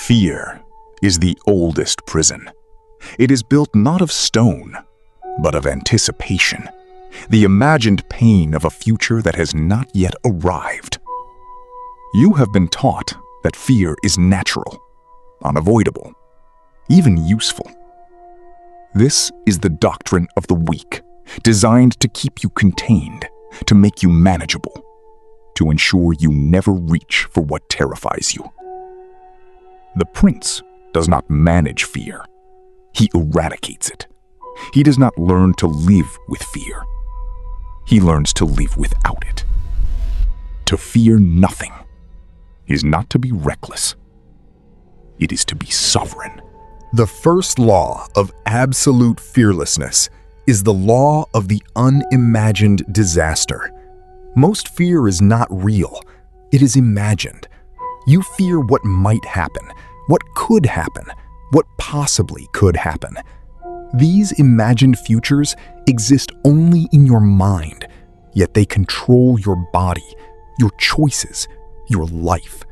Fear is the oldest prison. It is built not of stone, but of anticipation, the imagined pain of a future that has not yet arrived. You have been taught that fear is natural, unavoidable, even useful. This is the doctrine of the weak, designed to keep you contained, to make you manageable, to ensure you never reach for what terrifies you. The prince does not manage fear. He eradicates it. He does not learn to live with fear. He learns to live without it. To fear nothing is not to be reckless. It is to be sovereign. The first law of absolute fearlessness is the law of the unimagined disaster. Most fear is not real. It is imagined. You fear what might happen, what could happen, what possibly could happen. These imagined futures exist only in your mind, yet they control your body, your choices, your life.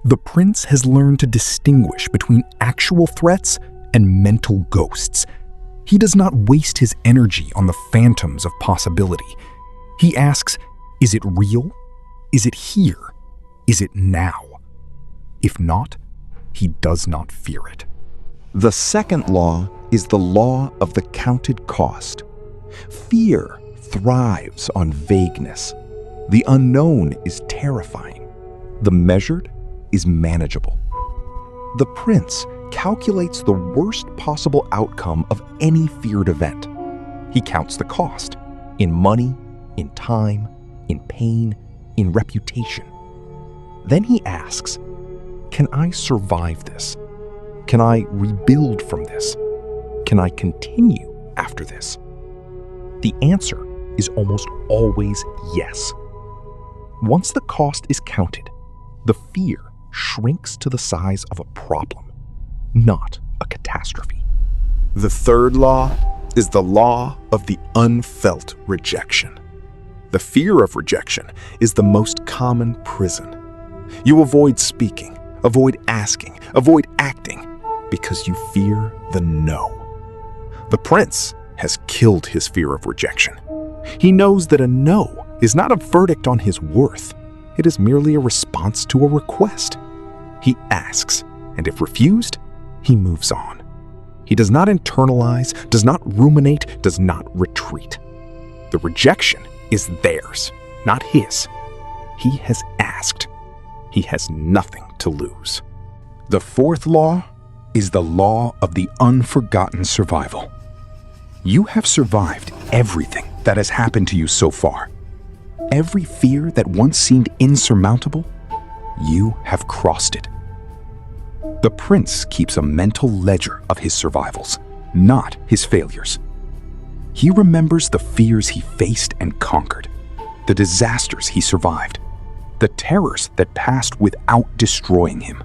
The prince has learned to distinguish between actual threats and mental ghosts. He does not waste his energy on the phantoms of possibility. He asks, is it real? Is it here? Is it now? If not, he does not fear it. The second law is the law of the counted cost. Fear thrives on vagueness. The unknown is terrifying. The measured is manageable. The prince calculates the worst possible outcome of any feared event. He counts the cost in money, in time, in pain, in reputation. Then he asks, can I survive this? Can I rebuild from this? Can I continue after this? The answer is almost always yes. Once the cost is counted, the fear shrinks to the size of a problem, not a catastrophe. The third law is the law of the unfelt rejection. The fear of rejection is the most common prison. You avoid speaking, avoid asking, avoid acting, because you fear the no. The prince has killed his fear of rejection. He knows that a no is not a verdict on his worth. It is merely a response to a request. He asks, and if refused, he moves on. He does not internalize, does not ruminate, does not retreat. The rejection is theirs, not his. He has asked. He has nothing to lose. The fourth law is the law of the unforgotten survival. You have survived everything that has happened to you so far. Every fear that once seemed insurmountable, you have crossed it. The prince keeps a mental ledger of his survivals, not his failures. He remembers the fears he faced and conquered, the disasters he survived, the terrors that passed without destroying him.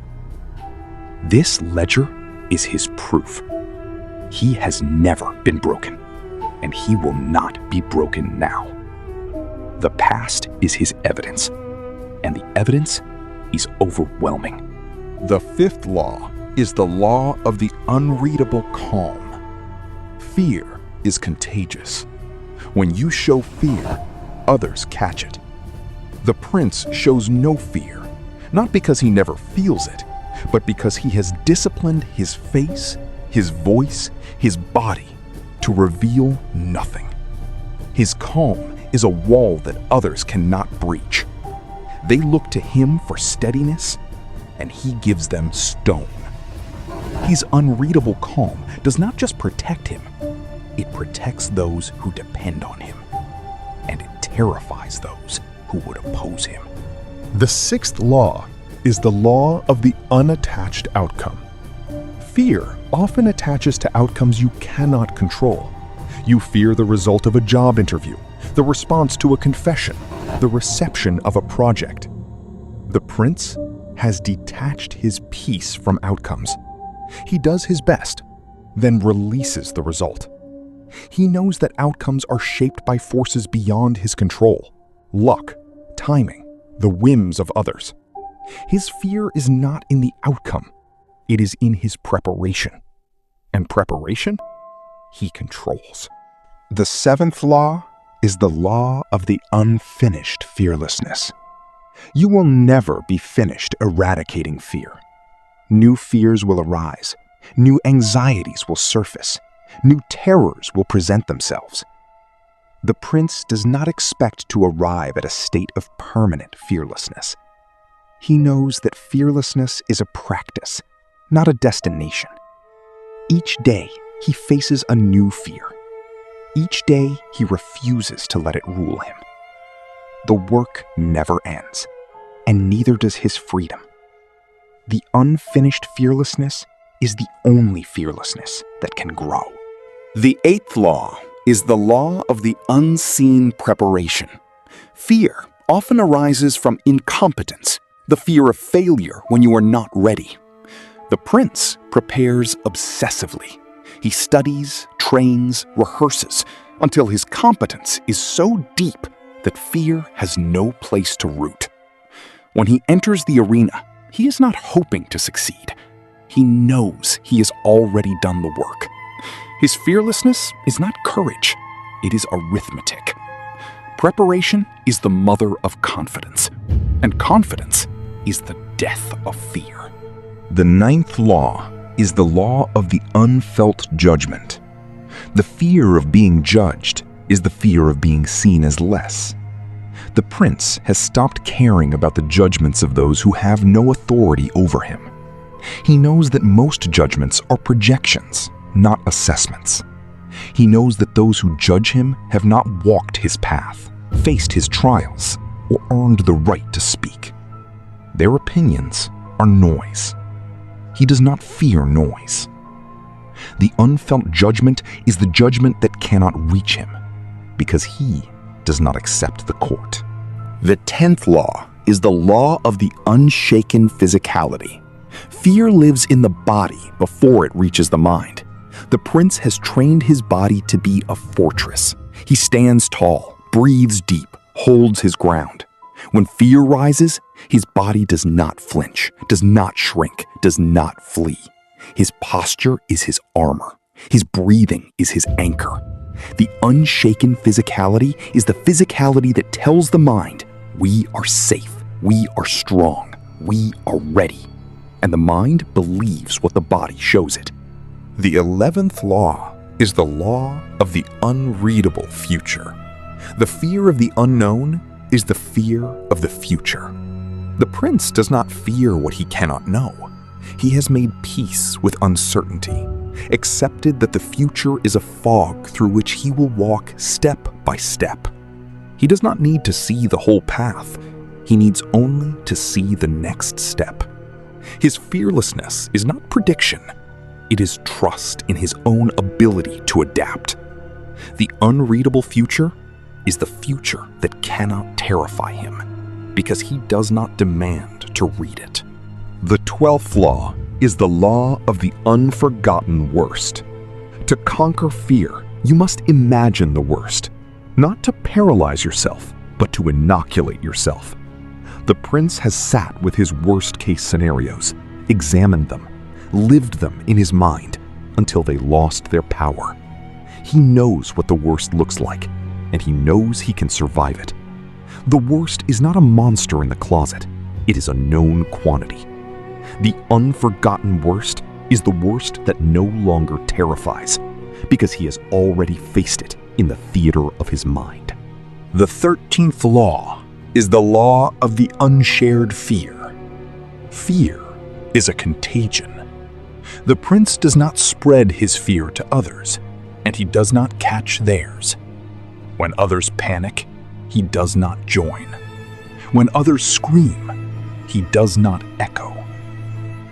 This ledger is his proof. He has never been broken, and he will not be broken now. The past is his evidence, and the evidence is overwhelming. The fifth law is the law of the unreadable calm. Fear is contagious. When you show fear, others catch it. The prince shows no fear, not because he never feels it, but because he has disciplined his face, his voice, his body to reveal nothing. His calm is a wall that others cannot breach. They look to him for steadiness, and he gives them stone. His unreadable calm does not just protect him, it protects those who depend on him, and it terrifies those who would oppose him. The sixth law is the law of the unattached outcome. Fear often attaches to outcomes you cannot control. You fear the result of a job interview, the response to a confession, the reception of a project. The prince has detached his peace from outcomes. He does his best, then releases the result. He knows that outcomes are shaped by forces beyond his control: luck, timing, the whims of others. His fear is not in the outcome, It is in his preparation. And preparation, he controls. The seventh law is the law of the unfinished fearlessness. You will never be finished eradicating fear. New fears will arise. New anxieties will surface. New terrors will present themselves. The prince does not expect to arrive at a state of permanent fearlessness. He knows that fearlessness is a practice, not a destination. Each day, he faces a new fear. Each day, he refuses to let it rule him. The work never ends, and neither does his freedom. The unfinished fearlessness is the only fearlessness that can grow. The eighth law is the law of the unseen preparation. Fear often arises from incompetence, the fear of failure when you are not ready. The prince prepares obsessively. He studies, trains, rehearses until his competence is so deep that fear has no place to root. When he enters the arena, he is not hoping to succeed. He knows he has already done the work. His fearlessness is not courage, it is arithmetic. Preparation is the mother of confidence, and confidence is the death of fear. The ninth law is the law of the unfelt judgment. The fear of being judged is the fear of being seen as less. The prince has stopped caring about the judgments of those who have no authority over him. He knows that most judgments are projections, not assessments. He knows that those who judge him have not walked his path, faced his trials, or earned the right to speak. Their opinions are noise. He does not fear noise. The unfelt judgment is the judgment that cannot reach him, because he does not accept the court. The 10th law is the law of the unshaken physicality. Fear lives in the body before it reaches the mind. The prince has trained his body to be a fortress. He stands tall, breathes deep, holds his ground. When fear rises, his body does not flinch, does not shrink, does not flee. His posture is his armor. His breathing is his anchor. The unshaken physicality is the physicality that tells the mind, we are safe, we are strong, we are ready. And the mind believes what the body shows it. The 11th law is the law of the unreadable future. The fear of the unknown is the fear of the future. The prince does not fear what he cannot know. He has made peace with uncertainty, accepted that the future is a fog through which he will walk step by step. He does not need to see the whole path. He needs only to see the next step. His fearlessness is not prediction. It is trust in his own ability to adapt. The unreadable future is the future that cannot terrify him, because he does not demand to read it. The 12th law is the law of the unforgotten worst. To conquer fear, you must imagine the worst, not to paralyze yourself, but to inoculate yourself. The prince has sat with his worst-case scenarios, examined them, lived them in his mind until they lost their power. He knows what the worst looks like, and he knows he can survive it. The worst is not a monster in the closet. It is a known quantity. The unforgotten worst is the worst that no longer terrifies, because he has already faced it in the theater of his mind. The 13th law is the law of the unshared fear. Fear is a contagion. The prince does not spread his fear to others, and he does not catch theirs. When others panic, he does not join. When others scream, he does not echo.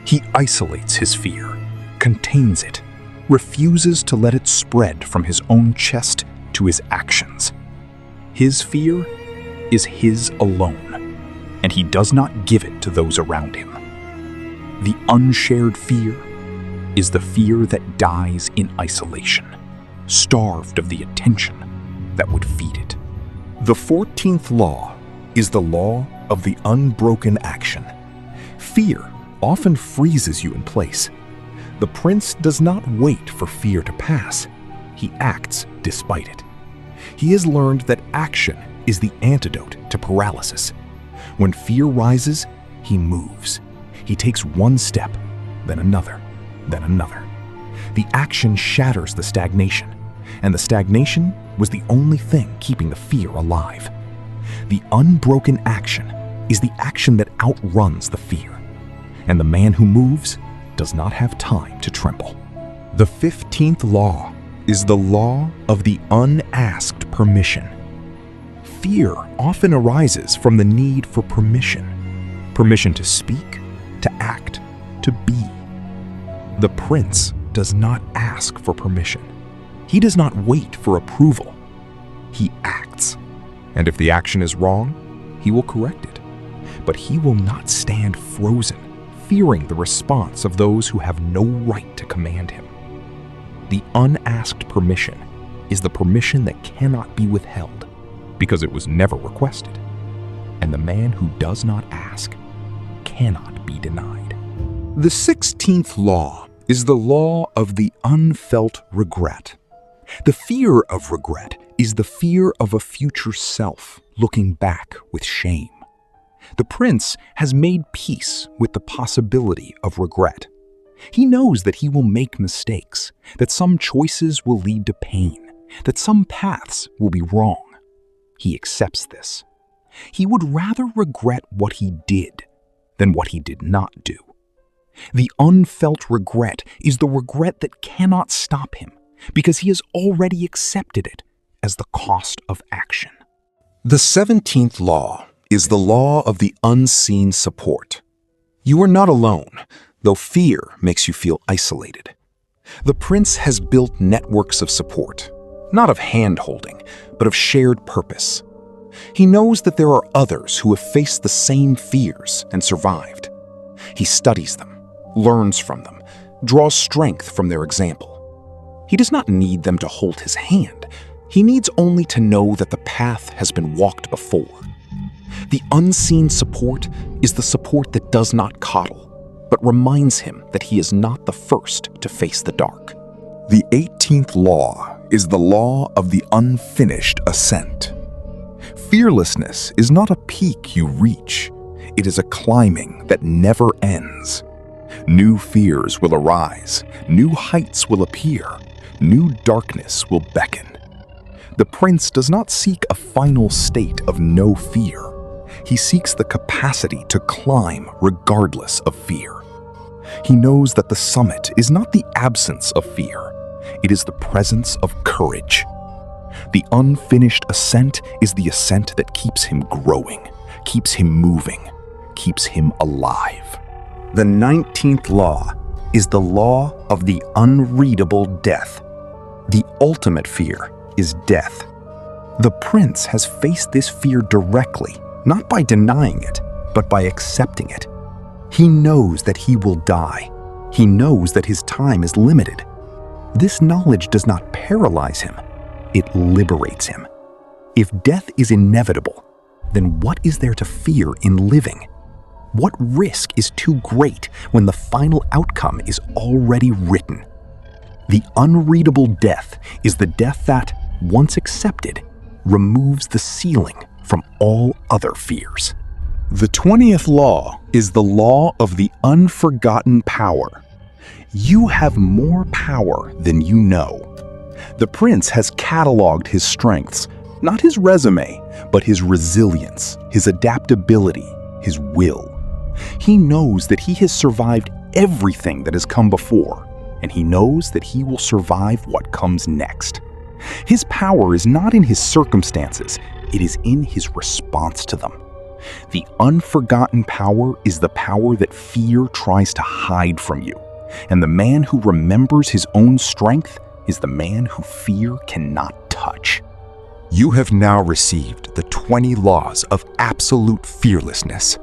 He isolates his fear, contains it, refuses to let it spread from his own chest to his actions. His fear is his alone, and he does not give it to those around him. The unshared fear is the fear that dies in isolation, starved of the attention that would feed it. The 14th law is the law of the unbroken action. Fear often freezes you in place. The prince does not wait for fear to pass. He acts despite it. He has learned that action is the antidote to paralysis. When fear rises, he moves. He takes one step, then another, then another. The action shatters the stagnation, and the stagnation was the only thing keeping the fear alive. The unbroken action is the action that outruns the fear, and the man who moves does not have time to tremble. The 15th law is the law of the unasked permission. Fear often arises from the need for permission. Permission to speak, to act, to be. The prince does not ask for permission. He does not wait for approval. He acts. And if the action is wrong, he will correct it. But he will not stand frozen, fearing the response of those who have no right to command him. The unasked permission is the permission that cannot be withheld because it was never requested. And the man who does not ask cannot be denied. The 16th law is the law of the unfelt regret. The fear of regret is the fear of a future self looking back with shame. The prince has made peace with the possibility of regret. He knows that he will make mistakes, that some choices will lead to pain, that some paths will be wrong. He accepts this. He would rather regret what he did than what he did not do. The unfelt regret is the regret that cannot stop him because he has already accepted it as the cost of action. The 17th law is the law of the unseen support. You are not alone, though fear makes you feel isolated. The prince has built networks of support, not of hand-holding, but of shared purpose. He knows that there are others who have faced the same fears and survived. He studies them, learns from them, draws strength from their example. He does not need them to hold his hand. He needs only to know that the path has been walked before. The unseen support is the support that does not coddle, but reminds him that he is not the first to face the dark. The 18th law is the law of the unfinished ascent. Fearlessness is not a peak you reach. It is a climbing that never ends. New fears will arise, new heights will appear, new darkness will beckon. The prince does not seek a final state of no fear. He seeks the capacity to climb regardless of fear. He knows that the summit is not the absence of fear. It is the presence of courage. The unfinished ascent is the ascent that keeps him growing, keeps him moving, keeps him alive. The 19th law is the law of the unreadable death. The ultimate fear is death. The prince has faced this fear directly, not by denying it, but by accepting it. He knows that he will die. He knows that his time is limited. This knowledge does not paralyze him. It liberates him. If death is inevitable, then what is there to fear in living? What risk is too great when the final outcome is already written? The unreadable death is the death that, once accepted, removes the ceiling from all other fears. The 20th law is the law of the unforgotten power. You have more power than you know. The prince has cataloged his strengths, not his resume, but his resilience, his adaptability, his will. He knows that he has survived everything that has come before, and he knows that he will survive what comes next. His power is not in his circumstances, it is in his response to them. The unforgotten power is the power that fear tries to hide from you, and the man who remembers his own strength is the man who fear cannot touch. You have now received the 20 laws of absolute fearlessness.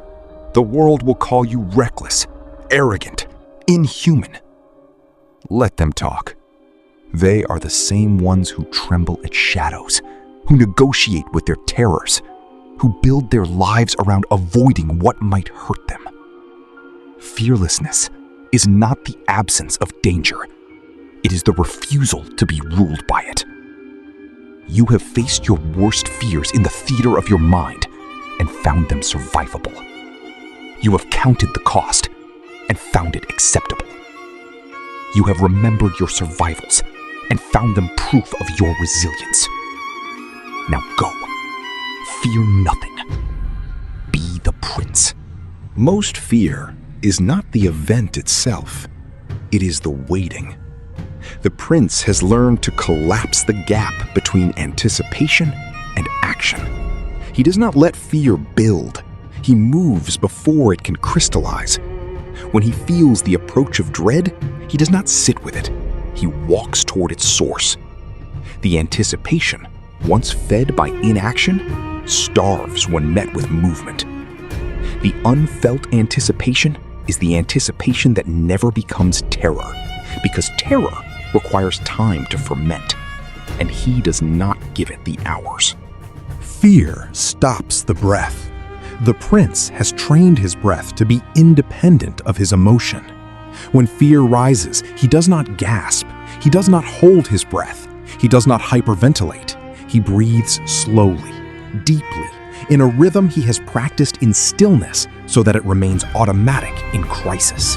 The world will call you reckless, arrogant, inhuman. Let them talk. They are the same ones who tremble at shadows, who negotiate with their terrors, who build their lives around avoiding what might hurt them. Fearlessness is not the absence of danger. It is the refusal to be ruled by it. You have faced your worst fears in the theater of your mind and found them survivable. You have counted the cost and found it acceptable. You have remembered your survivals and found them proof of your resilience. Now go. Fear nothing. Be the prince. Most fear is not the event itself. It is the waiting. The prince has learned to collapse the gap between anticipation and action. He does not let fear build. He moves before it can crystallize. When he feels the approach of dread, he does not sit with it. He walks toward its source. The anticipation, once fed by inaction, starves when met with movement. The unfelt anticipation is the anticipation that never becomes terror, because terror requires time to ferment, and he does not give it the hours. Fear stops the breath. The prince has trained his breath to be independent of his emotion. When fear rises, he does not gasp. He does not hold his breath. He does not hyperventilate. He breathes slowly, deeply, in a rhythm he has practiced in stillness so that it remains automatic in crisis.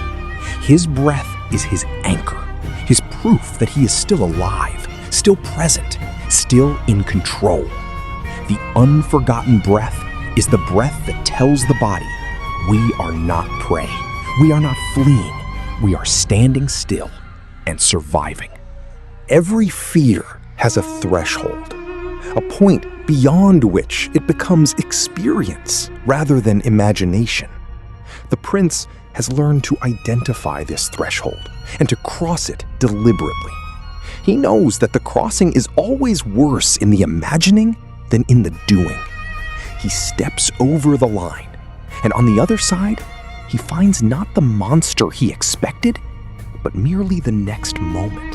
His breath is his anchor, his proof that he is still alive, still present, still in control. The unforgotten breath is the breath that tells the body, we are not prey, we are not fleeing, we are standing still and surviving. Every fear has a threshold, a point beyond which it becomes experience rather than imagination. The prince has learned to identify this threshold and to cross it deliberately. He knows that the crossing is always worse in the imagining than in the doing. He steps over the line, and on the other side, he finds not the monster he expected, but merely the next moment.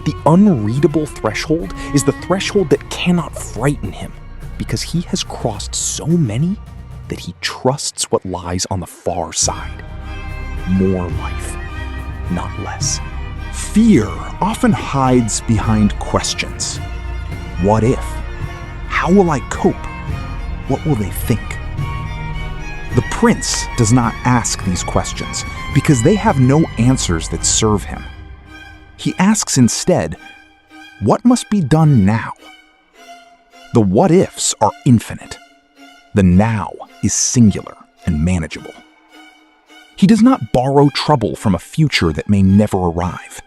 The unreadable threshold is the threshold that cannot frighten him, because he has crossed so many that he trusts what lies on the far side. More life, not less. Fear often hides behind questions. What if? How will I cope? What will they think? The prince does not ask these questions because they have no answers that serve him. He asks instead, what must be done now? The what-ifs are infinite. The now is singular and manageable. He does not borrow trouble from a future that may never arrive.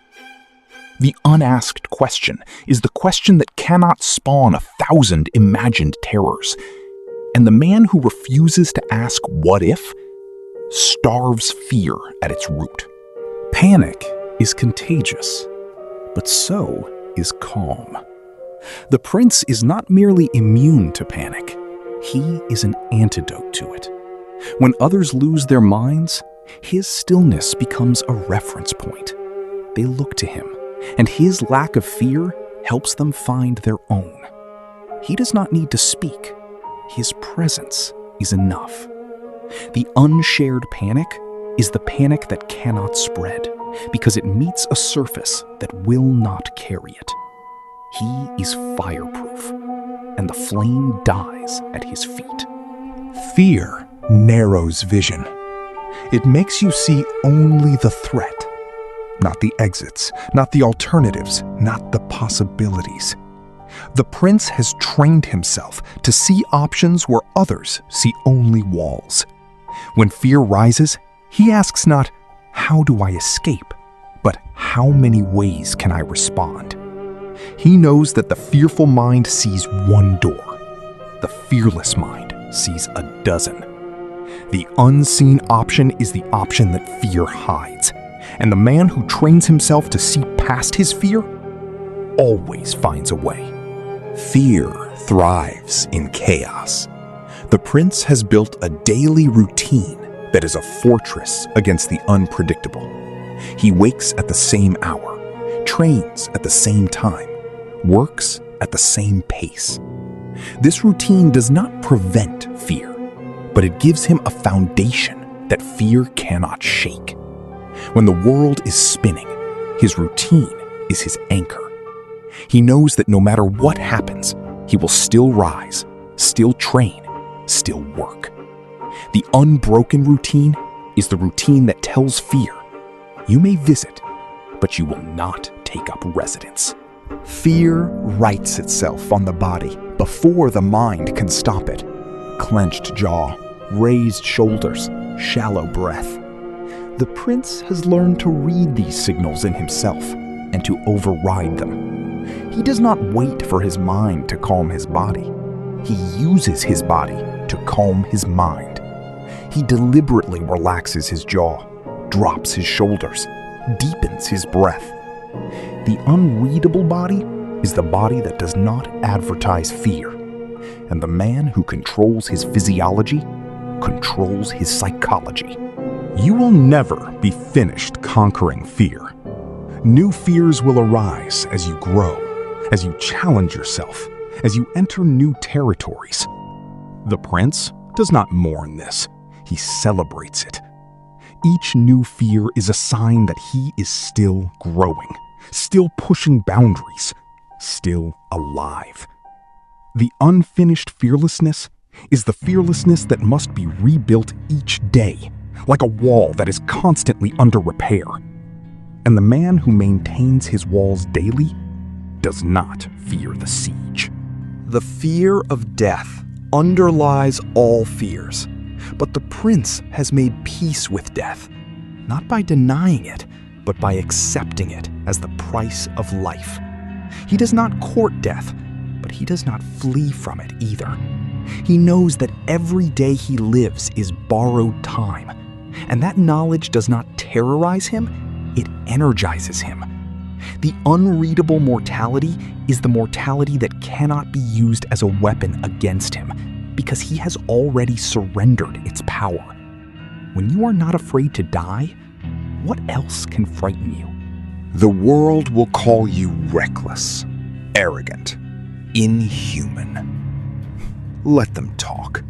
The unasked question is the question that cannot spawn 1,000 imagined terrors. And the man who refuses to ask what if starves fear at its root. Panic is contagious, but so is calm. The prince is not merely immune to panic, he is an antidote to it. When others lose their minds, his stillness becomes a reference point. They look to him, and his lack of fear helps them find their own. He does not need to speak. His presence is enough. The unshared panic is the panic that cannot spread because it meets a surface that will not carry it. He is fireproof, and the flame dies at his feet. Fear narrows vision. It makes you see only the threat, not the exits, not the alternatives, not the possibilities. The prince has trained himself to see options where others see only walls. When fear rises, he asks not, how do I escape? But how many ways can I respond? He knows that the fearful mind sees one door. The fearless mind sees a dozen. The unseen option is the option that fear hides. And the man who trains himself to see past his fear always finds a way. Fear thrives in chaos. The prince has built a daily routine that is a fortress against the unpredictable. He wakes at the same hour, trains at the same time, works at the same pace. This routine does not prevent fear, but it gives him a foundation that fear cannot shake. When the world is spinning, his routine is his anchor. He knows that no matter what happens, he will still rise, still train, still work. The unbroken routine is the routine that tells fear, you may visit, but you will not take up residence. Fear writes itself on the body before the mind can stop it. Clenched jaw, raised shoulders, shallow breath. The prince has learned to read these signals in himself and to override them. He does not wait for his mind to calm his body. He uses his body to calm his mind. He deliberately relaxes his jaw, drops his shoulders, deepens his breath. The unreadable body is the body that does not advertise fear. And the man who controls his physiology controls his psychology. You will never be finished conquering fear. New fears will arise as you grow, as you challenge yourself, as you enter new territories. The prince does not mourn this, he celebrates it. Each new fear is a sign that he is still growing, still pushing boundaries, still alive. The unfinished fearlessness is the fearlessness that must be rebuilt each day, like a wall that is constantly under repair. And the man who maintains his walls daily does not fear the siege. The fear of death underlies all fears, but the prince has made peace with death, not by denying it, but by accepting it as the price of life. He does not court death, but he does not flee from it either. He knows that every day he lives is borrowed time, and that knowledge does not terrorize him, it energizes him. The unreadable mortality is the mortality that cannot be used as a weapon against him, because he has already surrendered its power. When you are not afraid to die, what else can frighten you? The world will call you reckless, arrogant, inhuman. Let them talk.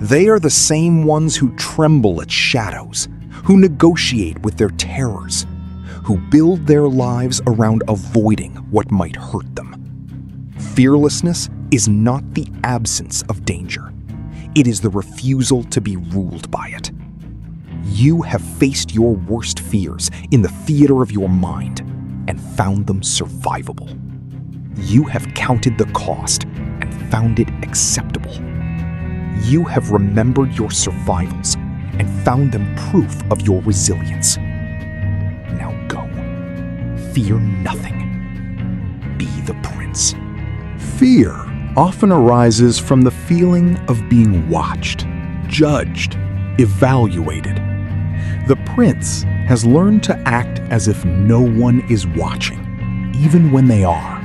They are the same ones who tremble at shadows, who negotiate with their terrors, who build their lives around avoiding what might hurt them. Fearlessness is not the absence of danger. It is the refusal to be ruled by it. You have faced your worst fears in the theater of your mind and found them survivable. You have counted the cost and found it acceptable. You have remembered your survivals and found them proof of your resilience. Now go. Fear nothing. Be the prince. Fear often arises from the feeling of being watched, judged, evaluated. The prince has learned to act as if no one is watching, even when they are.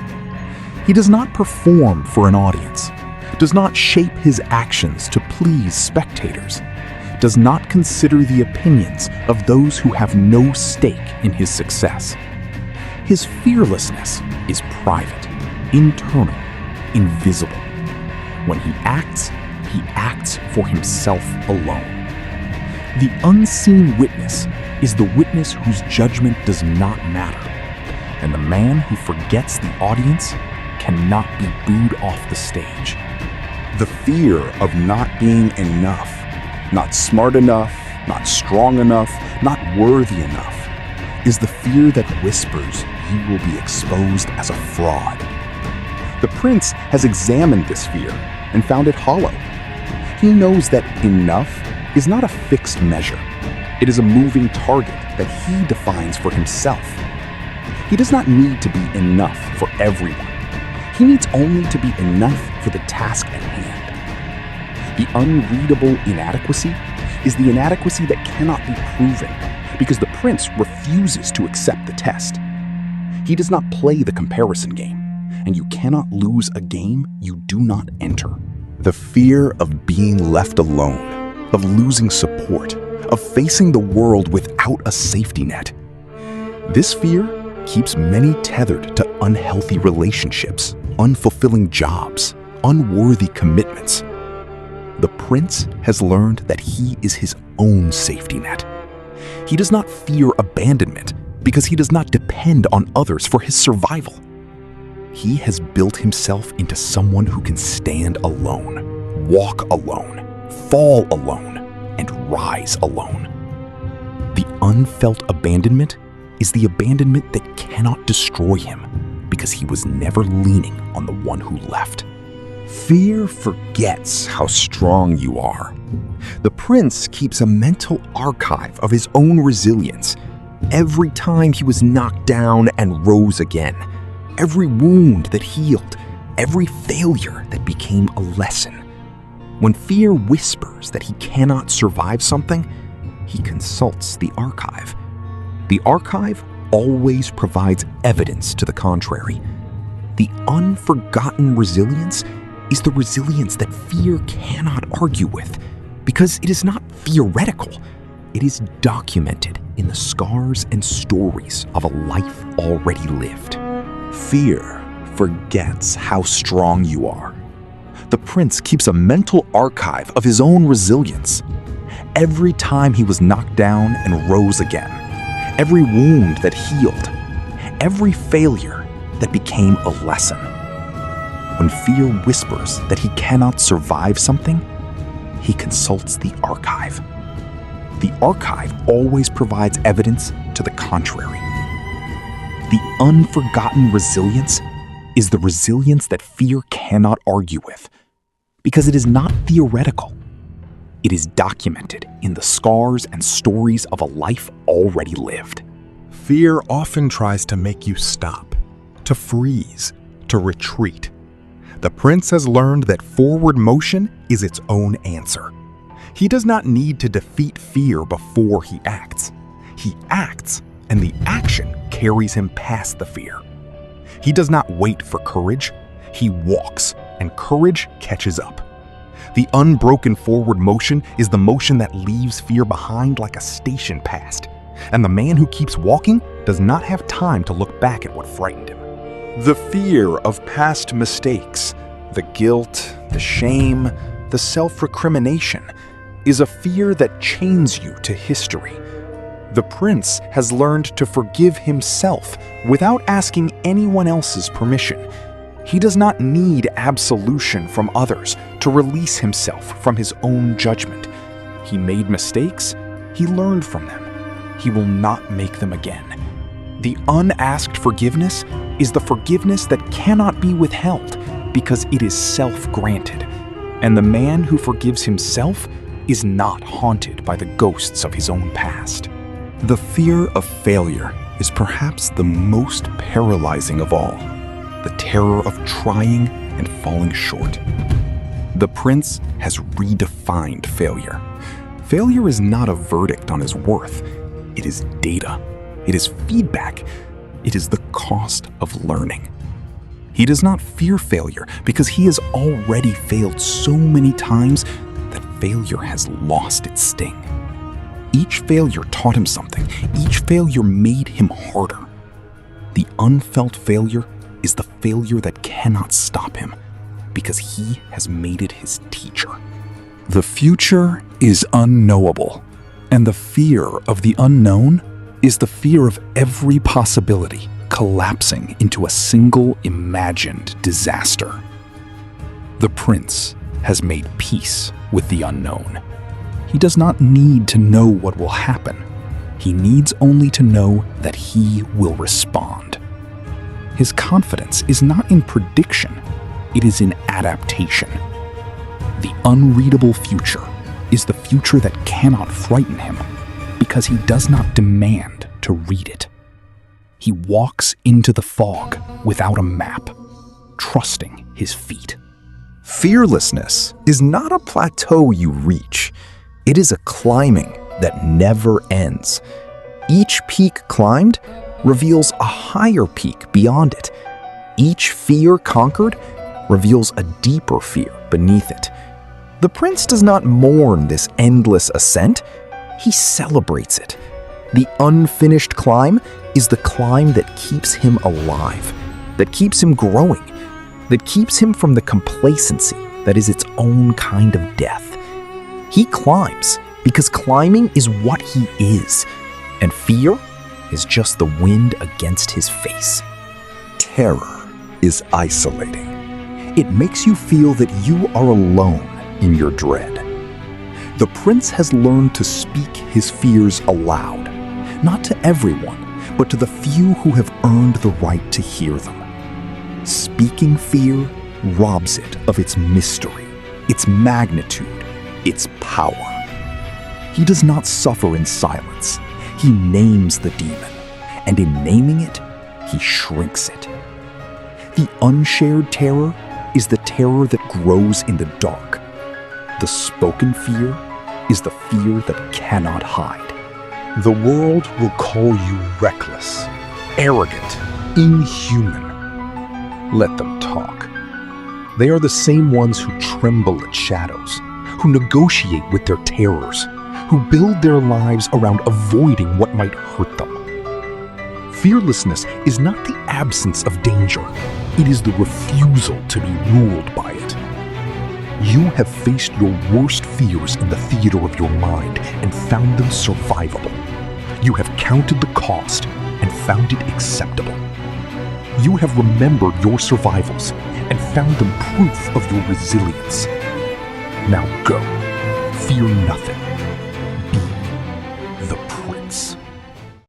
He does not perform for an audience, does not shape his actions to please spectators, does not consider the opinions of those who have no stake in his success. His fearlessness is private, internal, invisible. When he acts for himself alone. The unseen witness is the witness whose judgment does not matter, and the man who forgets the audience cannot be booed off the stage. The fear of not being enough, not smart enough, not strong enough, not worthy enough, is the fear that whispers you will be exposed as a fraud. The prince has examined this fear and found it hollow. He knows that enough is not a fixed measure. It is a moving target that he defines for himself. He does not need to be enough for everyone. He needs only to be enough for the task at hand. The unreadable inadequacy is the inadequacy that cannot be proven because the prince refuses to accept the test. He does not play the comparison game, and you cannot lose a game you do not enter. The fear of being left alone, of losing support, of facing the world without a safety net. This fear keeps many tethered to unhealthy relationships, unfulfilling jobs, unworthy commitments. The prince has learned that he is his own safety net. He does not fear abandonment because he does not depend on others for his survival. He has built himself into someone who can stand alone, walk alone, fall alone, and rise alone. The unfelt abandonment is the abandonment that cannot destroy him because he was never leaning on the one who left. Fear forgets how strong you are. The prince keeps a mental archive of his own resilience. Every time he was knocked down and rose again, every wound that healed, every failure that became a lesson. When fear whispers that he cannot survive something, he consults the archive. The archive always provides evidence to the contrary. The unforgotten resilience is the resilience that fear cannot argue with, because it is not theoretical. It is documented in the scars and stories of a life already lived. Fear forgets how strong you are. The prince keeps a mental archive of his own resilience. Every time he was knocked down and rose again, every wound that healed, every failure that became a lesson. When fear whispers that he cannot survive something, he consults the archive. The archive always provides evidence to the contrary. The unforgotten resilience is the resilience that fear cannot argue with, because it is not theoretical. It is documented in the scars and stories of a life already lived. Fear often tries to make you stop, to freeze, to retreat. The prince has learned that forward motion is its own answer. He does not need to defeat fear before he acts. He acts, and the action carries him past the fear. He does not wait for courage. He walks, and courage catches up. The unbroken forward motion is the motion that leaves fear behind like a station passed. And the man who keeps walking does not have time to look back at what frightened him. The fear of past mistakes, the guilt, the shame, the self-recrimination is a fear that chains you to history. The prince has learned to forgive himself without asking anyone else's permission. He does not need absolution from others to release himself from his own judgment. He made mistakes, he learned from them. He will not make them again. The unasked forgiveness is the forgiveness that cannot be withheld because it is self-granted. And the man who forgives himself is not haunted by the ghosts of his own past. The fear of failure is perhaps the most paralyzing of all. The terror of trying and falling short. The prince has redefined failure. Failure is not a verdict on his worth. It is data. It is feedback. It is the cost of learning. He does not fear failure because he has already failed so many times that failure has lost its sting. Each failure taught him something. Each failure made him harder. The unfelt failure is the failure that cannot stop him because he has made it his teacher. The future is unknowable, and the fear of the unknown is the fear of every possibility collapsing into a single imagined disaster. The prince has made peace with the unknown. He does not need to know what will happen. He needs only to know that he will respond. His confidence is not in prediction, it is in adaptation. The unreadable future is the future that cannot frighten him because he does not demand to read it. He walks into the fog without a map, trusting his feet. Fearlessness is not a plateau you reach. It is a climbing that never ends. Each peak climbed reveals a higher peak beyond it. Each fear conquered reveals a deeper fear beneath it. The prince does not mourn this endless ascent. He celebrates it. The unfinished climb is the climb that keeps him alive, that keeps him growing, that keeps him from the complacency that that is its own kind of death. He climbs because climbing is what he is, and fear is just the wind against his face. Terror is isolating. It makes you feel that you are alone in your dread. The prince has learned to speak his fears aloud, not to everyone, but to the few who have earned the right to hear them. Speaking fear robs it of its mystery, its magnitude, its power. He does not suffer in silence. He names the demon, and in naming it, he shrinks it. The unshared terror is the terror that grows in the dark. The spoken fear is the fear that cannot hide. The world will call you reckless, arrogant, inhuman. Let them talk. They are the same ones who tremble at shadows, who negotiate with their terrors, who build their lives around avoiding what might hurt them. Fearlessness is not the absence of danger. It is the refusal to be ruled by it. You have faced your worst fears in the theater of your mind and found them survivable. You have counted the cost and found it acceptable. You have remembered your survivals and found them proof of your resilience. Now go, fear nothing.